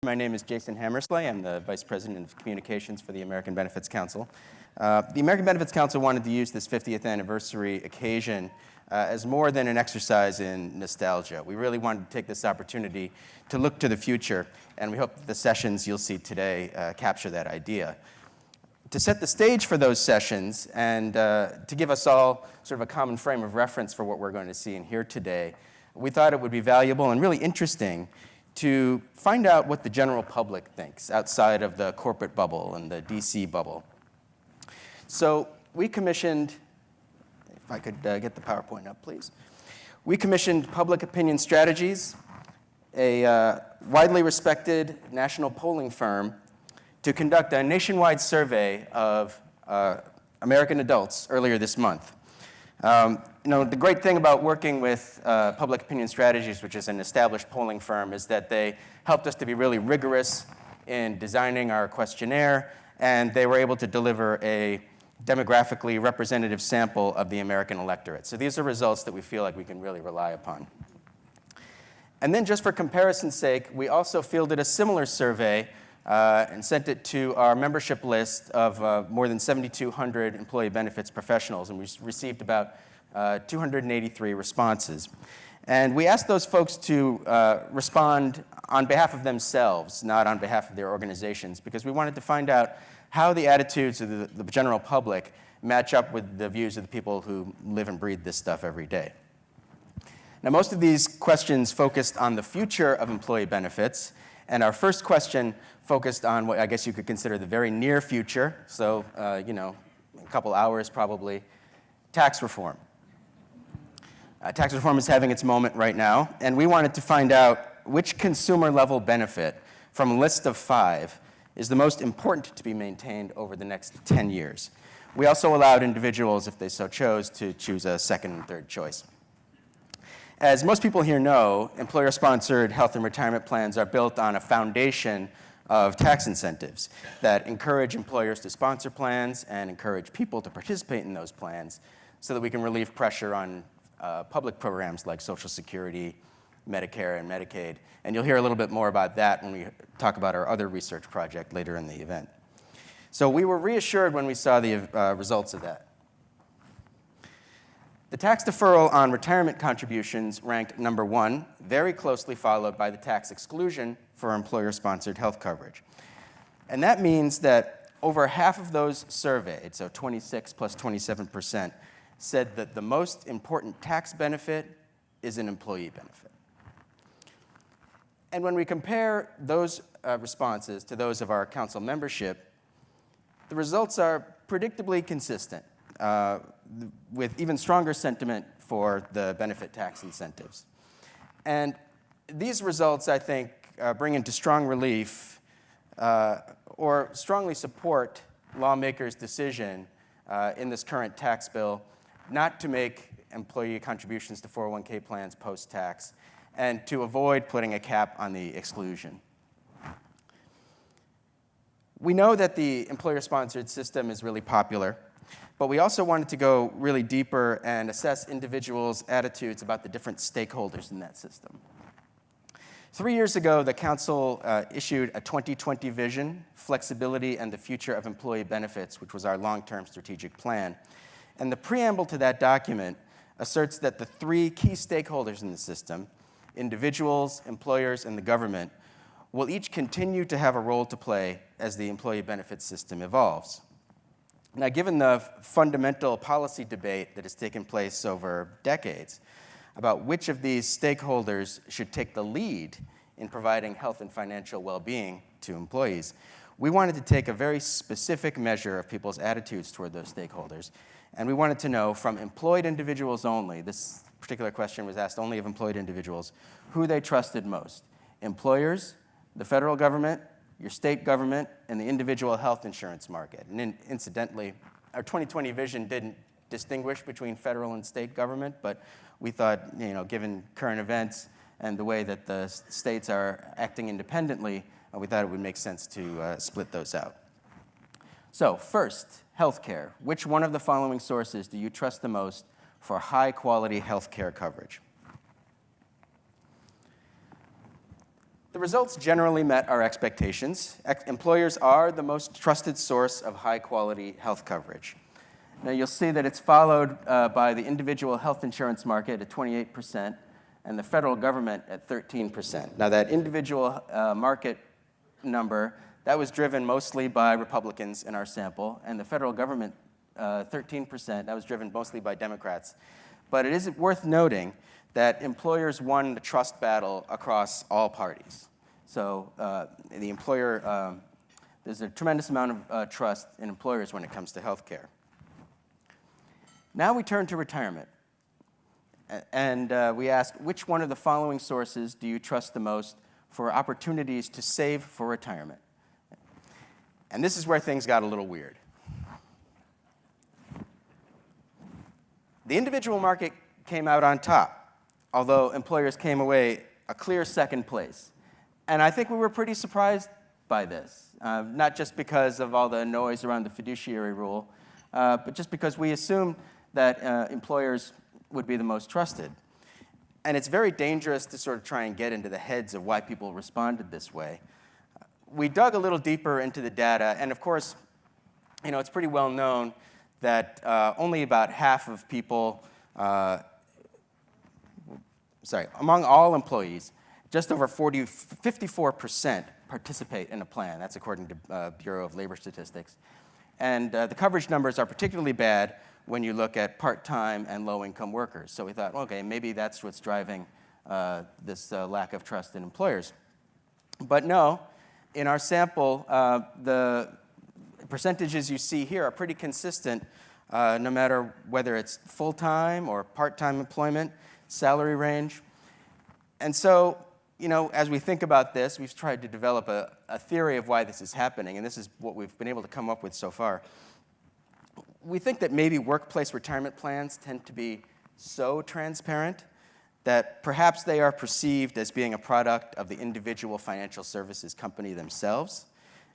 My name is Jason Hammersla. I'm the Vice President of Communications for the American Benefits Council. The American Benefits Council wanted to use this 50th anniversary occasion as more than an exercise in nostalgia. We really wanted to take this opportunity to look to the future, and we hope that the sessions you'll see today capture that idea. To set the stage for those sessions and to give us all sort of a common frame of reference for what we're going to see and hear today, we thought it would be valuable and really interesting to find out what the general public thinks outside of the corporate bubble and the DC bubble. So we commissioned, if I could get the PowerPoint up, please. We commissioned Public Opinion Strategies, a widely respected national polling firm, to conduct a nationwide survey of American adults earlier this month. The great thing about working with Public Opinion Strategies, which is an established polling firm, is that they helped us to be really rigorous in designing our questionnaire, and they were able to deliver a demographically representative sample of the American electorate. So these are results that we feel like we can really rely upon. And then just for comparison's sake, we also fielded a similar survey and sent it to our membership list of more than 7,200 employee benefits professionals, and we received about 283 responses. And we asked those folks to respond on behalf of themselves, not on behalf of their organizations, because we wanted to find out how the attitudes of the general public match up with the views of the people who live and breathe this stuff every day. Now, most of these questions focused on the future of employee benefits, and our first question focused on what I guess you could consider the very near future, so, a couple hours probably, tax reform. Tax reform is having its moment right now, and we wanted to find out which consumer-level benefit from a list of 5 is the most important to be maintained over the next 10 years. We also allowed individuals, if they so chose, to choose a second and third choice. As most people here know, employer-sponsored health and retirement plans are built on a foundation of tax incentives that encourage employers to sponsor plans and encourage people to participate in those plans so that we can relieve pressure on public programs like Social Security, Medicare, and Medicaid. And you'll hear a little bit more about that when we talk about our other research project later in the event. So we were reassured when we saw the results of that. The tax deferral on retirement contributions ranked number 1, very closely followed by the tax exclusion for employer-sponsored health coverage. And that means that over half of those surveyed, so 26 plus 27%, said that the most important tax benefit is an employee benefit. And when we compare those responses to those of our council membership, the results are predictably consistent, with even stronger sentiment for the benefit tax incentives. And these results, I think, bring into strong relief or strongly support lawmakers' decision in this current tax bill not to make employee contributions to 401k plans post-tax and to avoid putting a cap on the exclusion. We know that the employer-sponsored system is really popular, but we also wanted to go really deeper and assess individuals' attitudes about the different stakeholders in that system. 3 years ago, the Council issued a 2020 vision, Flexibility and the Future of Employee Benefits, which was our long-term strategic plan. And the preamble to that document asserts that the 3 key stakeholders in the system, individuals, employers, and the government, will each continue to have a role to play as the employee benefits system evolves. Now, given the fundamental policy debate that has taken place over decades about which of these stakeholders should take the lead in providing health and financial well-being to employees, we wanted to take a very specific measure of people's attitudes toward those stakeholders, and we wanted to know from employed individuals only, this particular question was asked only of employed individuals, who they trusted most: employers, the federal government, your state government, and the individual health insurance market. And incidentally, our 2020 vision didn't distinguish between federal and state government, but we thought, given current events and the way that the states are acting independently, we thought it would make sense to split those out. So first, healthcare. Which one of the following sources do you trust the most for high-quality healthcare coverage? The results generally met our expectations. Employers are the most trusted source of high-quality health coverage. Now, you'll see that it's followed by the individual health insurance market at 28% and the federal government at 13%. Now, that individual market number, that was driven mostly by Republicans in our sample, and the federal government, 13%, that was driven mostly by Democrats. But it is worth noting that employers won the trust battle across all parties. So the employer, there's a tremendous amount of trust in employers when it comes to health care. Now we turn to retirement. And we ask, which one of the following sources do you trust the most for opportunities to save for retirement? And this is where things got a little weird. The individual market came out on top, although employers came away a clear second place. And I think we were pretty surprised by this, not just because of all the noise around the fiduciary rule, but just because we assumed that employers would be the most trusted. And it's very dangerous to sort of try and get into the heads of why people responded this way. We dug a little deeper into the data, and of course, you know, it's pretty well known that only about half of people, among all employees, just over 54% participate in a plan. That's according to Bureau of Labor Statistics. And the coverage numbers are particularly bad when you look at part-time and low-income workers. So we thought, okay, maybe that's what's driving this lack of trust in employers. But no, in our sample, the percentages you see here are pretty consistent no matter whether it's full-time or part-time employment, salary range. And so, you know, as we think about this, we've tried to develop a theory of why this is happening, and this is what we've been able to come up with so far. We think that maybe workplace retirement plans tend to be so transparent that perhaps they are perceived as being a product of the individual financial services company themselves,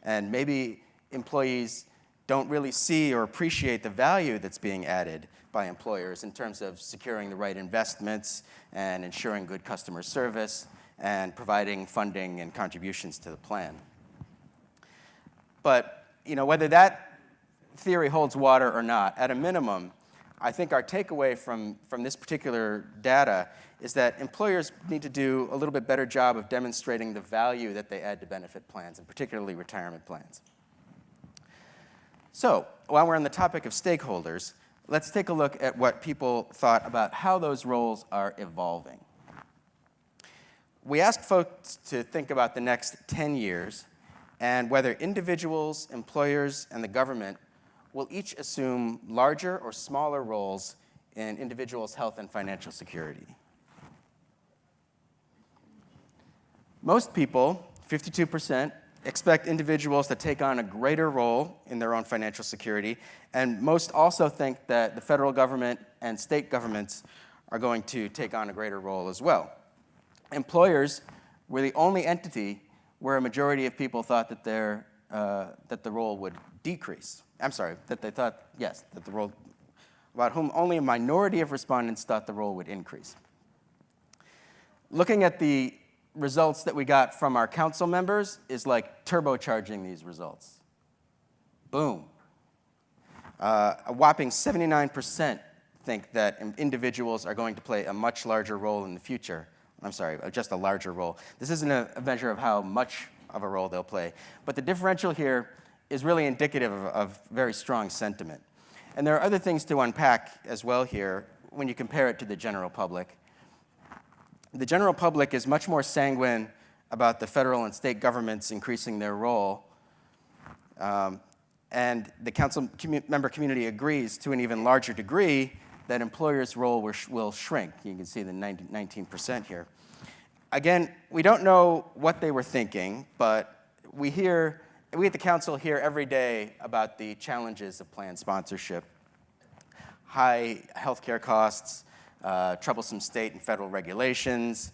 and maybe employees don't really see or appreciate the value that's being added by employers in terms of securing the right investments and ensuring good customer service and providing funding and contributions to the plan. But, you know, whether that theory holds water or not, at a minimum, I think our takeaway from this particular data is that employers need to do a little bit better job of demonstrating the value that they add to benefit plans, and particularly retirement plans. So, while we're on the topic of stakeholders, let's take a look at what people thought about how those roles are evolving. We asked folks to think about the next 10 years and whether individuals, employers, and the government will each assume larger or smaller roles in individuals' health and financial security. Most people, 52%, expect individuals to take on a greater role in their own financial security, and most also think that the federal government and state governments are going to take on a greater role as well. Employers were the only entity where a majority of people thought that that the role would decrease. I'm sorry, that they thought, yes, that the role, about whom only a minority of respondents thought the role would increase. Looking at the results that we got from our council members is like turbocharging these results. Boom. A whopping 79% think that individuals are going to play a much larger role in the future. I'm sorry, just a larger role. This isn't a measure of how much of a role they'll play, but the differential here is really indicative of very strong sentiment. And there are other things to unpack as well here when you compare it to the general public. The general public is much more sanguine about the federal and state governments increasing their role, and the council member community agrees to an even larger degree that employers' role will shrink. You can see the 19% here. Again, we don't know what they were thinking, but we at the council hear every day about the challenges of plan sponsorship. High healthcare costs, troublesome state and federal regulations,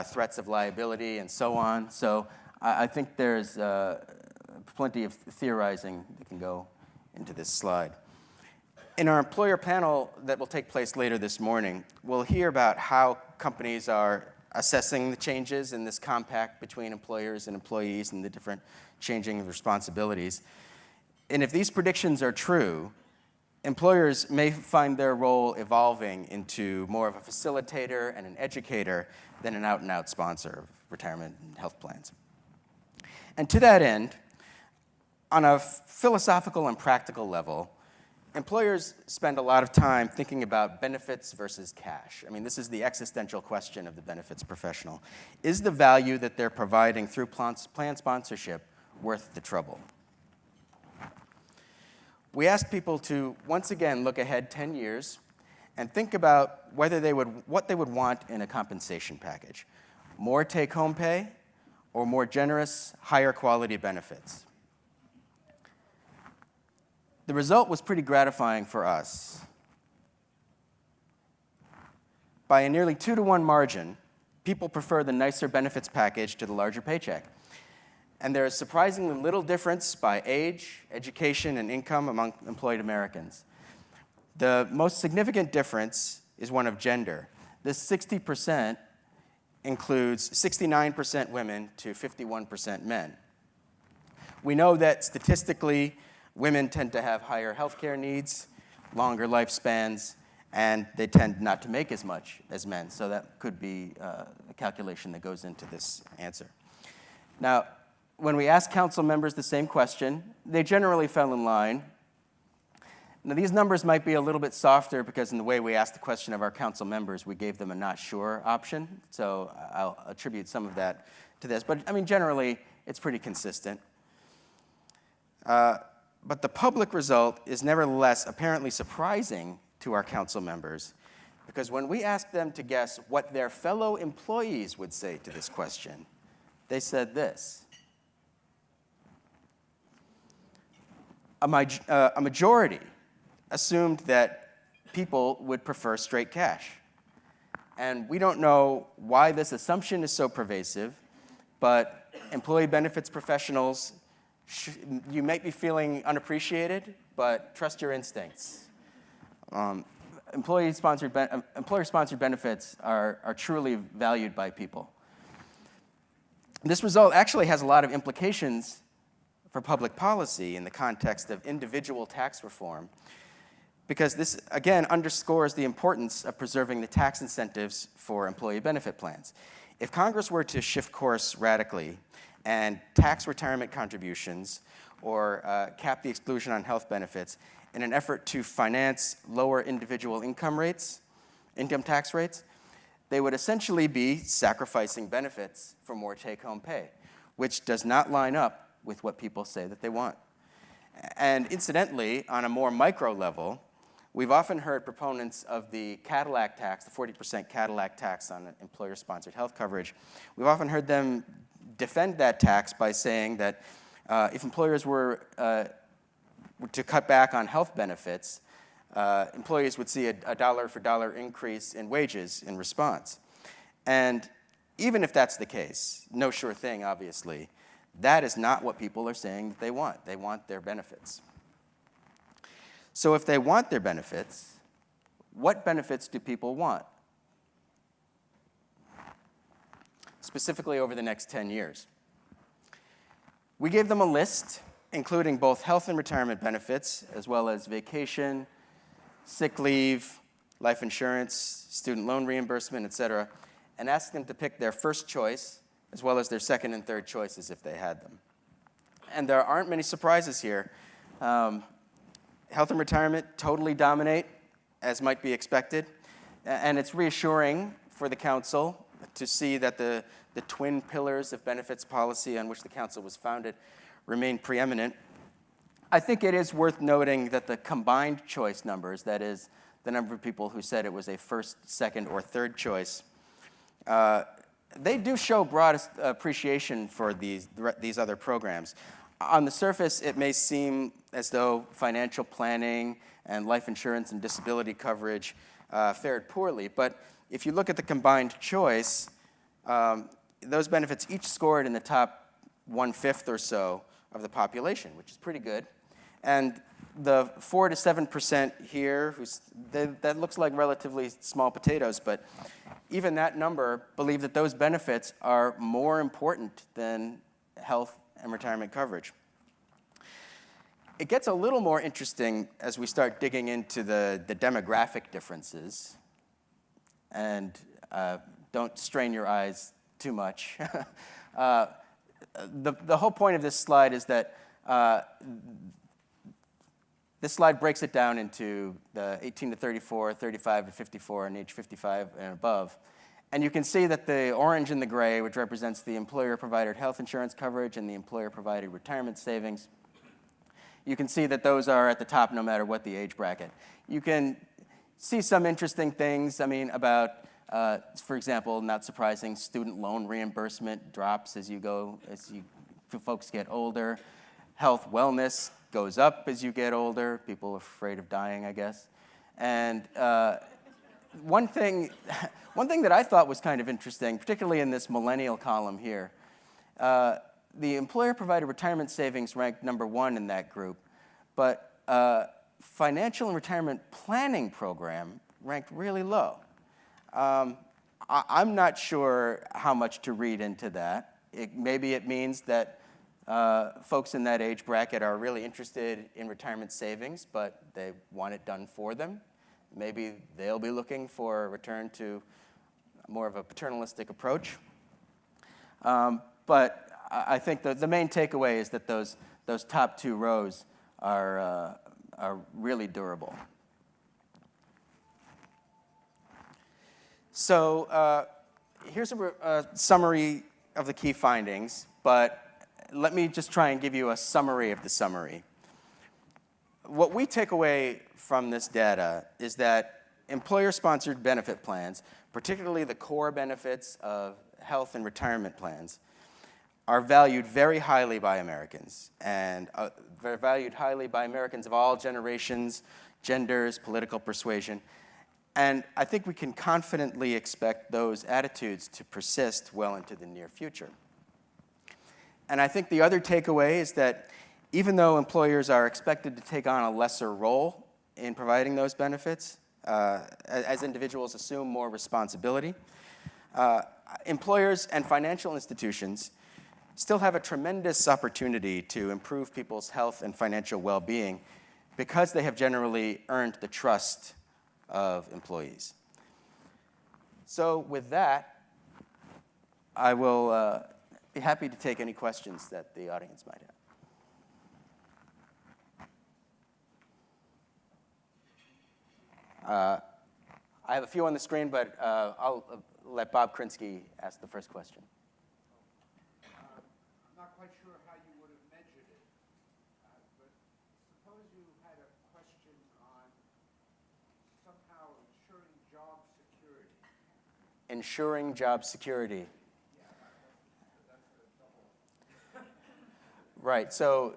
threats of liability, and so on. So I think there's plenty of theorizing that can go into this slide. In our employer panel that will take place later this morning, we'll hear about how companies are assessing the changes in this compact between employers and employees and the different changing responsibilities. And if these predictions are true, employers may find their role evolving into more of a facilitator and an educator than an out-and-out sponsor of retirement and health plans. And to that end, on a philosophical and practical level, employers spend a lot of time thinking about benefits versus cash. I mean, this is the existential question of the benefits professional. Is the value that they're providing through plan sponsorship worth the trouble? We asked people to once again look ahead 10 years and think about what they would want in a compensation package. More take-home pay or more generous, higher quality benefits? The result was pretty gratifying for us. By a nearly 2-to-1 margin, people prefer the nicer benefits package to the larger paycheck. And there is surprisingly little difference by age, education, and income among employed Americans. The most significant difference is one of gender. This 60% includes 69% women to 51% men. We know that statistically, women tend to have higher healthcare needs, longer lifespans, and they tend not to make as much as men. So that could be a calculation that goes into this answer. Now, when we asked council members the same question, they generally fell in line. Now, these numbers might be a little bit softer because in the way we asked the question of our council members, we gave them a not sure option. So I'll attribute some of that to this. But I mean, generally, it's pretty consistent. But the public result is nevertheless apparently surprising to our council members, because when we asked them to guess what their fellow employees would say to this question, they said this. A majority assumed that people would prefer straight cash. And we don't know why this assumption is so pervasive, but employee benefits professionals, you might be feeling unappreciated, but trust your instincts. Employer-sponsored benefits are truly valued by people. This result actually has a lot of implications for public policy in the context of individual tax reform, because this, again, underscores the importance of preserving the tax incentives for employee benefit plans. If Congress were to shift course radically and tax retirement contributions or cap the exclusion on health benefits in an effort to finance lower individual income tax rates, they would essentially be sacrificing benefits for more take-home pay, which does not line up with what people say that they want. And incidentally, on a more micro level, we've often heard proponents of the Cadillac tax, the 40% Cadillac tax on employer-sponsored health coverage, we've often heard them defend that tax by saying that if employers were to cut back on health benefits, employees would see a dollar-for-dollar increase in wages in response. And even if that's the case, no sure thing, obviously, that is not what people are saying that they want. They want their benefits. So if they want their benefits, what benefits do people want? Specifically over the next 10 years. We gave them a list, including both health and retirement benefits, as well as vacation, sick leave, life insurance, student loan reimbursement, et cetera, and asked them to pick their first choice, as well as their second and third choices if they had them. And there aren't many surprises here. Health and retirement totally dominate, as might be expected, and it's reassuring for the council to see that the twin pillars of benefits policy on which the council was founded remain preeminent. I think it is worth noting that the combined choice numbers, that is, the number of people who said it was a first, second, or third choice, they do show broad appreciation for these other programs. On the surface, it may seem as though financial planning and life insurance and disability coverage fared poorly, but if you look at the combined choice, those benefits each scored in the top 1/5 or so of the population, which is pretty good. And the 4 to 7% here, that looks like relatively small potatoes, but even that number believe that those benefits are more important than health and retirement coverage. It gets a little more interesting as we start digging into the demographic differences. And don't strain your eyes too much. The whole point of this slide is that this slide breaks it down into the 18 to 34, 35 to 54, and age 55 and above. And you can see that the orange and the gray, which represents the employer-provided health insurance coverage and the employer-provided retirement savings, you can see that those are at the top no matter what the age bracket. You can see some interesting things, about, for example, not surprising, student loan reimbursement drops as folks get older. Health wellness goes up as you get older. People are afraid of dying, I guess. And one thing that I thought was kind of interesting, particularly in this millennial column here, the employer-provided retirement savings ranked number 1 in that group, but financial and retirement planning program ranked really low. I'm not sure how much to read into that. Maybe it means that folks in that age bracket are really interested in retirement savings, but they want it done for them. Maybe they'll be looking for a return to more of a paternalistic approach. But I think the main takeaway is that those top 2 rows are really durable. So here's a summary of the key findings, but let me just try and give you a summary of the summary. What we take away from this data is that employer-sponsored benefit plans, particularly the core benefits of health and retirement plans, are valued very highly by Americans, and they're valued highly by Americans of all generations, genders, political persuasion. And I think we can confidently expect those attitudes to persist well into the near future. And I think the other takeaway is that even though employers are expected to take on a lesser role in providing those benefits, as individuals assume more responsibility, employers and financial institutions still have a tremendous opportunity to improve people's health and financial well-being because they have generally earned the trust of employees. So with that, I will be happy to take any questions that the audience might have. I have a few on the screen, but I'll let Bob Krinsky ask the first question. I'm not quite sure how you would have measured it, but suppose you had a question on somehow ensuring job security. Ensuring job security. Right, so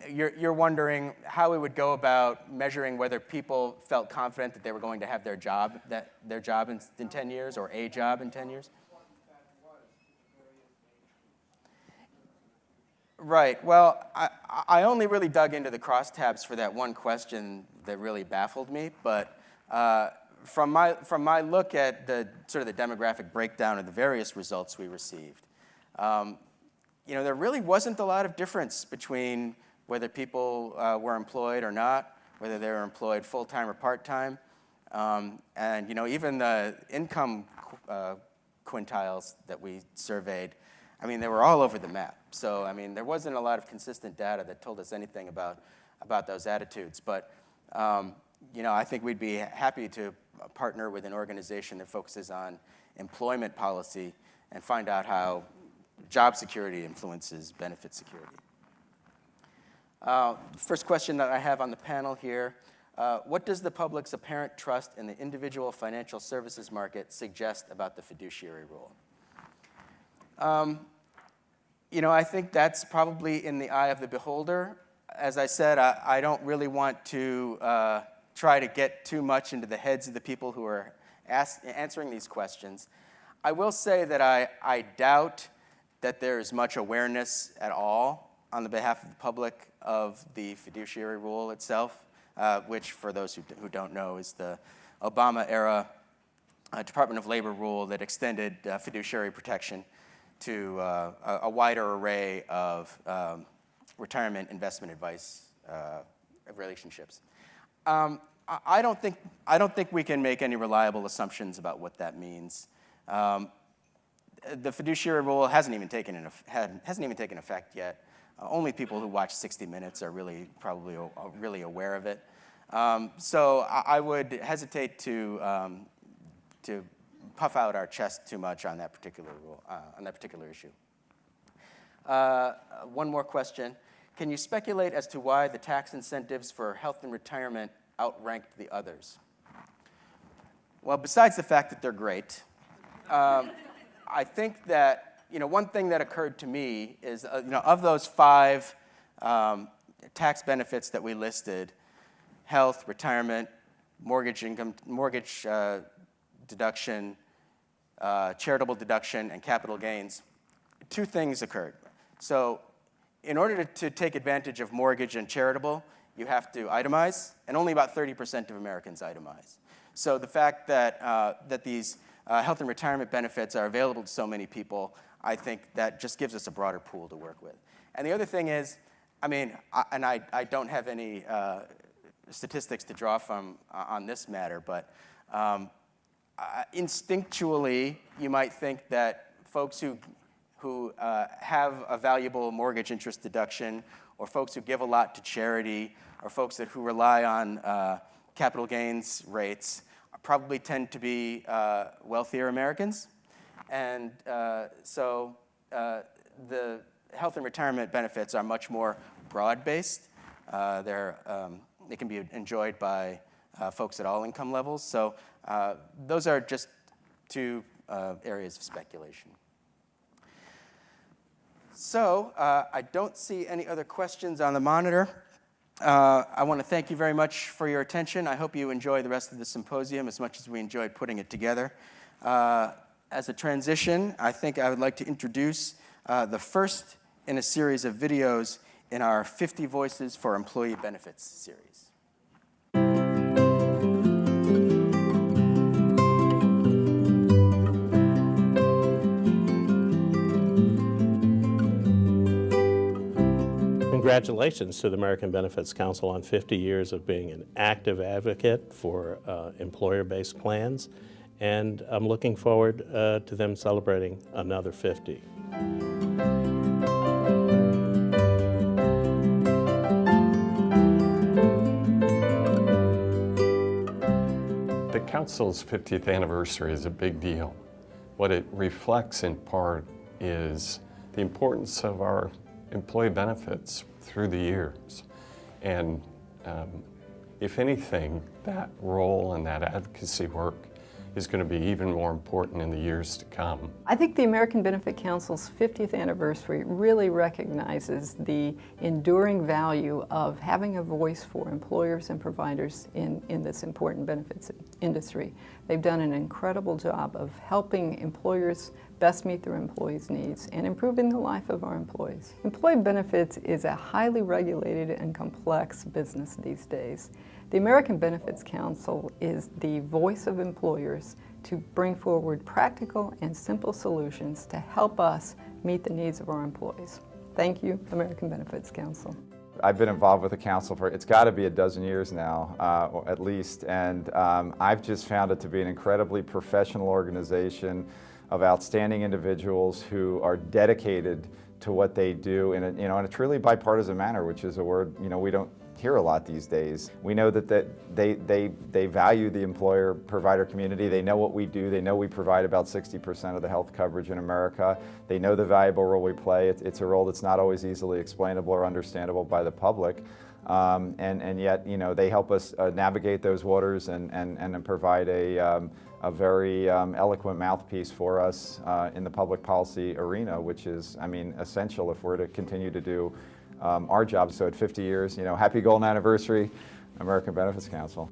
you're wondering how we would go about measuring whether people felt confident that they were going to have their job in 10 years or a job in 10 years? Right, well, I only really dug into the crosstabs for that one question that really baffled me, but from my look at the sort of the demographic breakdown of the various results we received, there really wasn't a lot of difference between whether people were employed or not, whether they were employed full-time or part-time. And even the income quintiles that we surveyed, they were all over the map. So, there wasn't a lot of consistent data that told us anything about those attitudes. But, I think we'd be happy to partner with an organization that focuses on employment policy and find out how job security influences benefit security. First question that I have on the panel here, what does the public's apparent trust in the individual financial services market suggest about the fiduciary role? I think that's probably in the eye of the beholder. As I said, I don't really want to try to get too much into the heads of the people who are answering these questions. I will say that I doubt that there is much awareness at all on the behalf of the public of the fiduciary rule itself, which, for those who don't know, is the Obama-era Department of Labor rule that extended fiduciary protection to a wider array of retirement investment advice relationships. I don't think we can make any reliable assumptions about what that means. The fiduciary rule hasn't even taken effect yet. Only people who watch 60 Minutes are probably really aware of it. So I would hesitate to puff out our chest too much on that particular rule, on that particular issue. One more question. Can you speculate as to why the tax incentives for health and retirement outranked the others? Well, besides the fact that they're great, I think that one thing that occurred to me is of those 5 tax benefits that we listed, health, retirement, mortgage deduction, charitable deduction, and capital gains, 2 things occurred. So in order to take advantage of mortgage and charitable, you have to itemize, and only about 30% of Americans itemize. So the fact that these health and retirement benefits are available to so many people, I think that just gives us a broader pool to work with. And the other thing is, I don't have any statistics to draw from on this matter, but instinctually, you might think that folks who have a valuable mortgage interest deduction, or folks who give a lot to charity, or folks who rely on capital gains rates, probably tend to be wealthier Americans. And so the health and retirement benefits are much more broad-based. They can be enjoyed by folks at all income levels. So those are just 2 areas of speculation. So I don't see any other questions on the monitor. I want to thank you very much for your attention. I hope you enjoy the rest of the symposium as much as we enjoyed putting it together. As a transition, I think I would like to introduce the first in a series of videos in our 50 Voices for Employee Benefits series. Congratulations to the American Benefits Council on 50 years of being an active advocate for employer-based plans, and I'm looking forward to them celebrating another 50. The Council's 50th anniversary is a big deal. What it reflects in part is the importance of our employee benefits through the years. And if anything, that role and that advocacy work is going to be even more important in the years to come. I think the American Benefit Council's 50th anniversary really recognizes the enduring value of having a voice for employers and providers in this important benefits industry. They've done an incredible job of helping employers best meet their employees' needs and improving the life of our employees. Employee benefits is a highly regulated and complex business these days. The American Benefits Council is the voice of employers to bring forward practical and simple solutions to help us meet the needs of our employees. Thank you, American Benefits Council. I've been involved with the council for, it's got to be a dozen years now, at least, and I've just found it to be an incredibly professional organization of outstanding individuals who are dedicated to what they do in a truly bipartisan manner, which is a word we don't hear a lot these days. We know that they value the employer-provider community. They know what we do. They know we provide about 60% of the health coverage in America. They know the valuable role we play. It's a role that's not always easily explainable or understandable by the public. And yet, they help us navigate those waters and provide a very eloquent mouthpiece for us in the public policy arena, which is, essential if we're to continue to do our job. So at 50 years, happy golden anniversary, American Benefits Council.